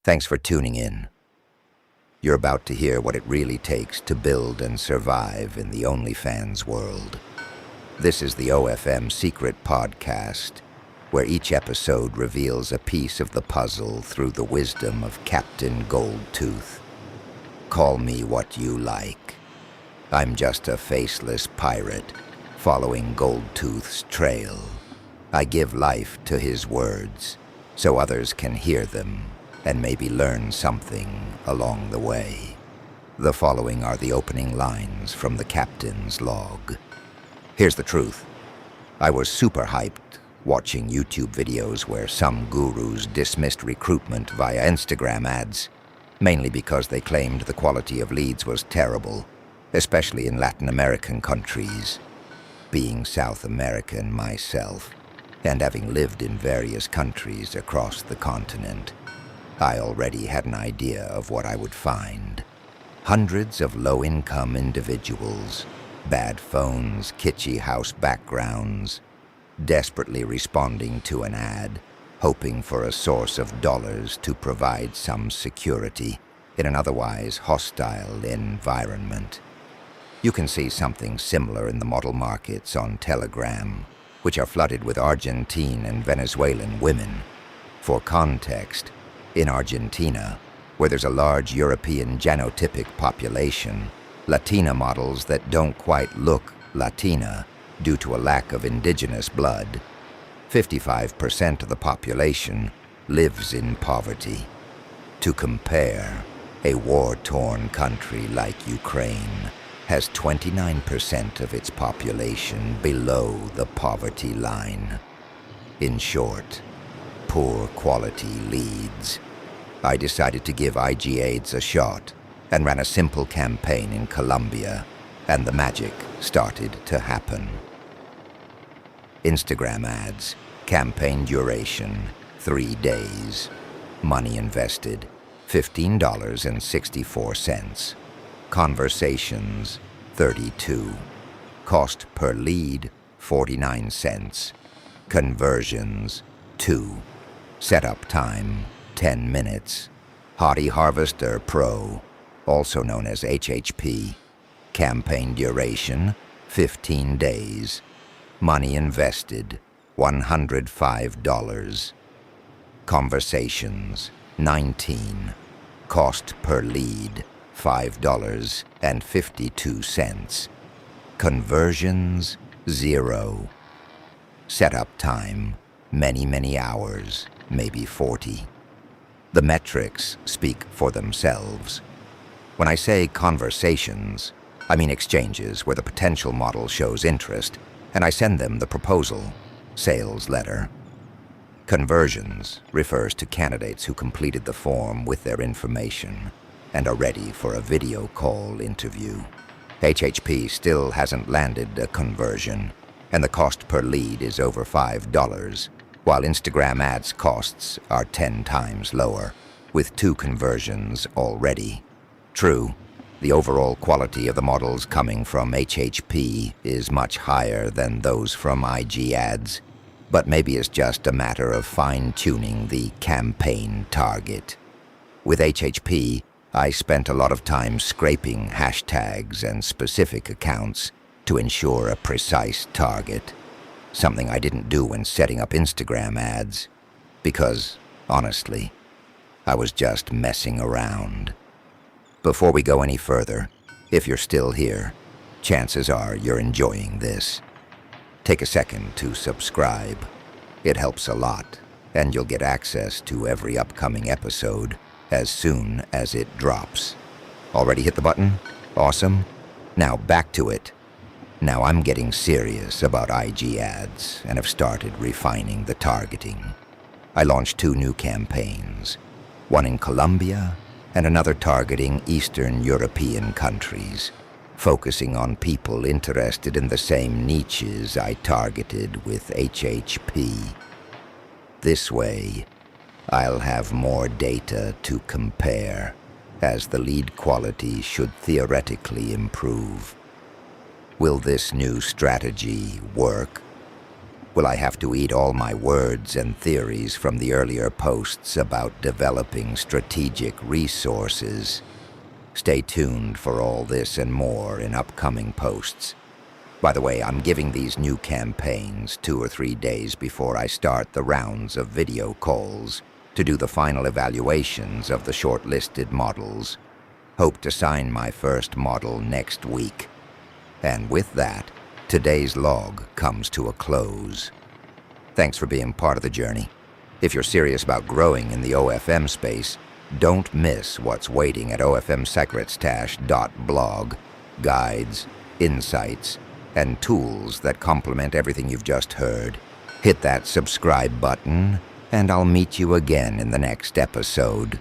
Thanks for tuning in. You're about to hear what it really takes to build and survive in the OnlyFans world. This is the OFM Secret Podcast, where each episode reveals a piece of the puzzle through the wisdom of Captain Goldtooth. Call me what you like. I'm just a faceless pirate, following Goldtooth's trail. I give life to his words, so others can hear them and maybe learn something along the way. The following are the opening lines from the captain's log. Here's the truth. I was super hyped watching YouTube videos where some gurus dismissed recruitment via Instagram ads, mainly because they claimed the quality of leads was terrible, especially in Latin American countries. Being South American myself, and having lived in various countries across the continent, I already had an idea of what I would find. Hundreds of low-income individuals, bad phones, kitschy house backgrounds, desperately responding to an ad, hoping for a source of dollars to provide some security in an otherwise hostile environment. You can see something similar in the model markets on Telegram, which are flooded with Argentine and Venezuelan women. For context, in Argentina, where there's a large European genotypic population, Latina models that don't quite look Latina due to a lack of indigenous blood, 55% of the population lives in poverty. To compare, a war-torn country like Ukraine has 29% of its population below the poverty line. In short, poor quality leads. I decided to give IG AIDS a shot and ran a simple campaign in Colombia, and the magic started to happen. Instagram ads, campaign duration, 3 days. Money invested, $15.64. Conversations, 32. Cost per lead, 49 cents. Conversions, 2. Setup time, 10 minutes. Hottie Harvester Pro, also known as HHP. Campaign duration, 15 days. Money invested, $105. Conversations, 19. Cost per lead, $5.52. Conversions, 0. Setup time, many hours, maybe 40. The metrics speak for themselves. When I say conversations, I mean exchanges where the potential model shows interest, and I send them the proposal, sales letter. Conversions refers to candidates who completed the form with their information and are ready for a video call interview. HHP still hasn't landed a conversion, and the cost per lead is over $5, while Instagram ads costs are 10 times lower, with 2 conversions already. True, the overall quality of the models coming from HHP is much higher than those from IG ads, but maybe it's just a matter of fine-tuning the campaign target. With HHP, I spent a lot of time scraping hashtags and specific accounts to ensure a precise target, something I didn't do when setting up Instagram ads, because, honestly, I was just messing around. Before we go any further, if you're still here, chances are you're enjoying this. Take a second to subscribe. It helps a lot, and you'll get access to every upcoming episode as soon as it drops. Already hit the button? Awesome. Now back to it. Now I'm getting serious about IG ads and have started refining the targeting. I launched 2 new campaigns, one in Colombia and another targeting Eastern European countries, focusing on people interested in the same niches I targeted with HHP. This way, I'll have more data to compare, as the lead quality should theoretically improve. Will this new strategy work? Will I have to eat all my words and theories from the earlier posts about developing strategic resources? Stay tuned for all this and more in upcoming posts. By the way, I'm giving these new campaigns 2 or 3 days before I start the rounds of video calls to do the final evaluations of the shortlisted models. Hope to sign my first model next week. And with that, today's log comes to a close. Thanks for being part of the journey. If you're serious about growing in the OFM space, don't miss what's waiting at ofmsecretstash.blog. Guides, insights, and tools that complement everything you've just heard. Hit that subscribe button, and I'll meet you again in the next episode.